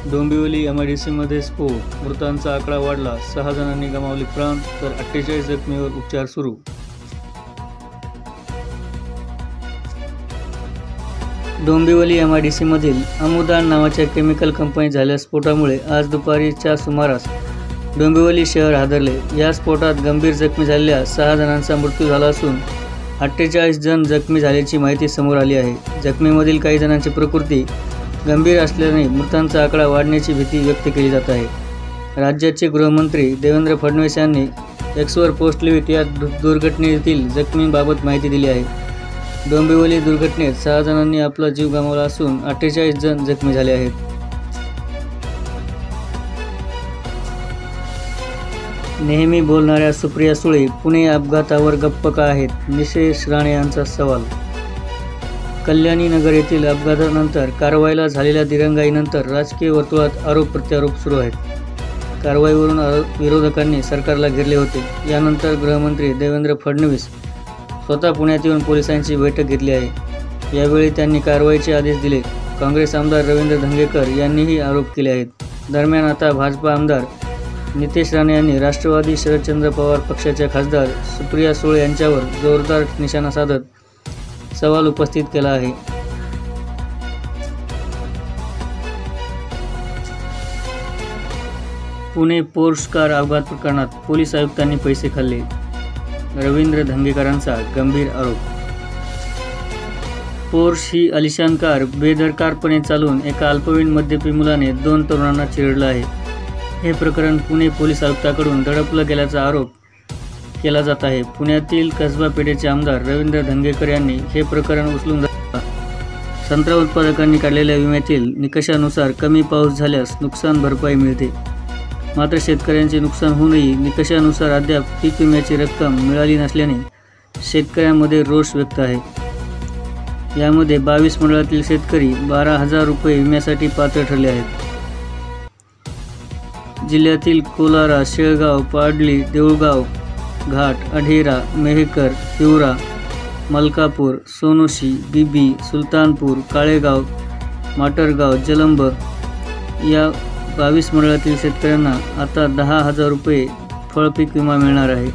डोंबिवली एमआयडीसीमध्ये स्फोट, मृतांचा आकडा वाढला, 6 जणांनी गमावले प्राण तर 48 जखमींवर उपचार सुरू. डोंबिवली एमआयडीसीमधील अमुदान नावाच्या केमिकल कंपनीत झालेल्या स्फोटामुळे आज दुपारीच्या सुमारास डोंबिवली शहर हादरले. या स्फोटात गंभीर जखमी झालेल्या 6 जणांचा मृत्यू झाला असून 48 जण जखमी झाल्याची माहिती समोर आली आहे. जखमींमधील काही जणांची प्रकृती गंभीर असल्याने मृतांचा आकडा वाढण्याची भीती व्यक्त केली जात आहे. राज्याचे गृहमंत्री देवेंद्र फडणवीस यांनी एक्सवर पोस्ट लिहित या दुर्घटनेतील जखमींबाबत माहिती दिली आहे. डोंबिवली दुर्घटनेत 6 जणांनी आपला जीव गमावला असून 48 जण जखमी झाले आहेत. नेहमी बोलणाऱ्या सुप्रिया सुळे पुणे अपघातावर गप्प का आहेत? निलेश राणे यांचा सवाल. कल्याणी नगर येथील अपघातानंतर कारवाईला झालेल्या दिरंगाईनंतर राजकीय वर्तुळात आरोप प्रत्यारोप सुरू आहेत. कारवाईवरून विरोधकांनी सरकारला घेरले होते. यानंतर गृहमंत्री देवेंद्र फडणवीस स्वतः पुण्यात येऊन पोलिसांची बैठक घेतली आहे. यावेळी त्यांनी कारवाईचे आदेश दिले. काँग्रेस आमदार रवींद्र धंगेकर यांनीही आरोप केले आहेत. दरम्यान आता भाजपा आमदार निलेश राणे यांनी राष्ट्रवादी शरदचंद्र पवार पक्षाच्या खासदार सुप्रिया सुळे यांच्यावर जोरदार निशाणा साधत सवाल उपस्थित केला आहे. पुणे पोर्श कार अपघात प्रकरणात पोलीस आयुक्तांनी पैसे खाल्ले, रवींद्र धंगेकरांचा गंभीर आरोप. पोर्श ही आलिशान कार बेदरकारपणे चालवून एका अल्पवयीन मद्यपी मुलाने 2 तरुणांना चिरडलं आहे. हे प्रकरण पुणे पोलीस आयुक्तांकडून दडपलं गेल्याचा आरोप केला जात आहे. पुण्यातील कसबा पेठेचे आमदार रवींद्र धंगेकर यांनी हे प्रकरण उचलून धरलं. संत्रा उत्पादकांनी काढलेल्या विम्यातील निकषानुसार कमी पाऊस झाल्यास नुकसान भरपाई मिळते. मात्र शेतकऱ्यांचे नुकसान होऊनही निकषानुसार अद्याप पीक विम्याची रक्कम मिळाली नसल्याने शेतकऱ्यांमध्ये रोष व्यक्त आहे. यामध्ये 22 मंडळातील शेतकरी 12,000 रुपये विम्यासाठी पात्र ठरले आहेत. जिल्ह्यातील कोलारा, शेळगाव, पाडली, देऊळगाव घाट, अढेरा, मेहकर, हिवरा, मलकापूर, सोनोशी, बीबी, सुलतानपूर, काळेगाव, माटरगाव, जलंब या 22 मंडळातील शेतकऱ्यांना आता 10,000 रुपये फळपीक विमा मिळणार आहे.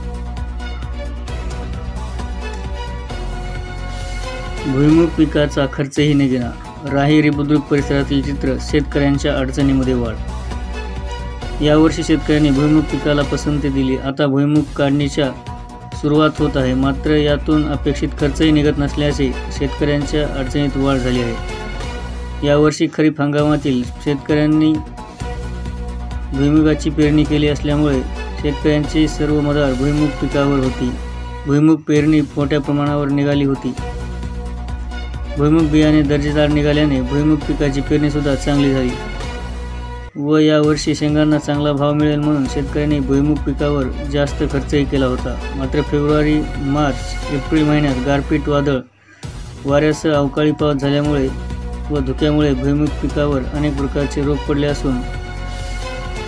भुईमूग पिकाचा खर्चही निघेना. राहेरी बुद्रुक परिसरातील चित्र, शेतकऱ्यांच्या अडचणीमध्ये वाढ. यावर्षी शेतकऱ्यांनी भुईमूग पिकाला पसंती दिली. आता भुईमूग काढणीच्या सुरुवात होत आहे. मात्र यातून अपेक्षित खर्चही निघत नसल्याचे शेतकऱ्यांच्या अडचणीत वाढ झाली आहे. यावर्षी खरीप हंगामातील शेतकऱ्यांनी भुईमुगाची पेरणी केली असल्यामुळे शेतकऱ्यांची सर्व मदार भुईमूग पिकावर होती. भुईमूग पेरणी मोठ्या प्रमाणावर निघाली होती. भुईमूग बियाणे दर्जेदार निघाल्याने भुईमूग पिकाची पेरणीसुद्धा चांगली झाली व यावर्षी शेंगांना चांगला भाव मिळेल म्हणून शेतकऱ्यांनी भुईमूग पिकावर जास्त खर्चही केला होता. मात्र फेब्रुवारी, मार्च, एप्रिल महिन्यात गारपीट, वादळ वाऱ्यासह अवकाळी पाऊस झाल्यामुळे व धुक्यामुळे भुईमूग पिकावर अनेक प्रकारचे रोग पडले असून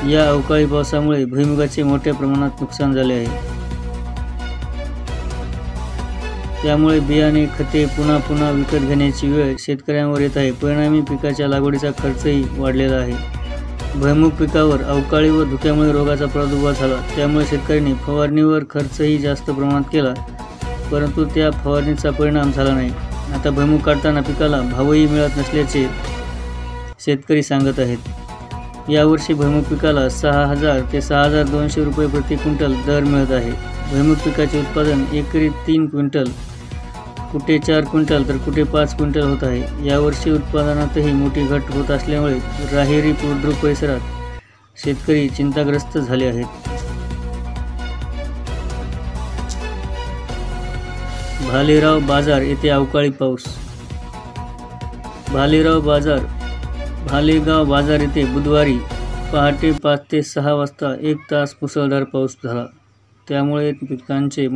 या अवकाळी पावसामुळे भुईमुगाचे मोठ्या प्रमाणात नुकसान झाले आहे. त्यामुळे बियाणे, खते पुन्हा विकत घेण्याची वेळ शेतकऱ्यांवर येत आहे. परिणामी पिकाच्या लागवडीचा खर्चही वाढलेला आहे. भुईमूग पिकावर अवकाळी व धुक्यामुळे रोगाचा प्रादुर्भाव झाला. त्यामुळे शेतकऱ्यांनी फवारणीवर खर्चही जास्त प्रमाणात केला, परंतु त्या फवारणीचा परिणाम झाला नाही. आता भुईमूग काढताना पिकाला भावही मिळत नसल्याचे शेतकरी सांगत आहेत. यावर्षी भुईमूग पिकाला 6,000 ते 6,200 रुपये प्रति क्विंटल दर मिळत आहे. भुईमूग पिकाचे उत्पादन एकरी 3 क्विंटल, कुठे 4 क्विंटल तर कुठे 5 क्विंटल होत आहे. यावर्षी उत्पादनातही मोठी घट होत असल्यामुळे राहेरी बुद्रुक परिसरात शेतकरी चिंताग्रस्त झाले आहेत. भालेराव बाजार येथे अवकाळी पाऊस. भालेगाव बाजार येथे बुधवारी पहाटे 5 ते 6 वाजता 1 तास मुसळधार पाऊस झाला. त्यामुळे पिकांचे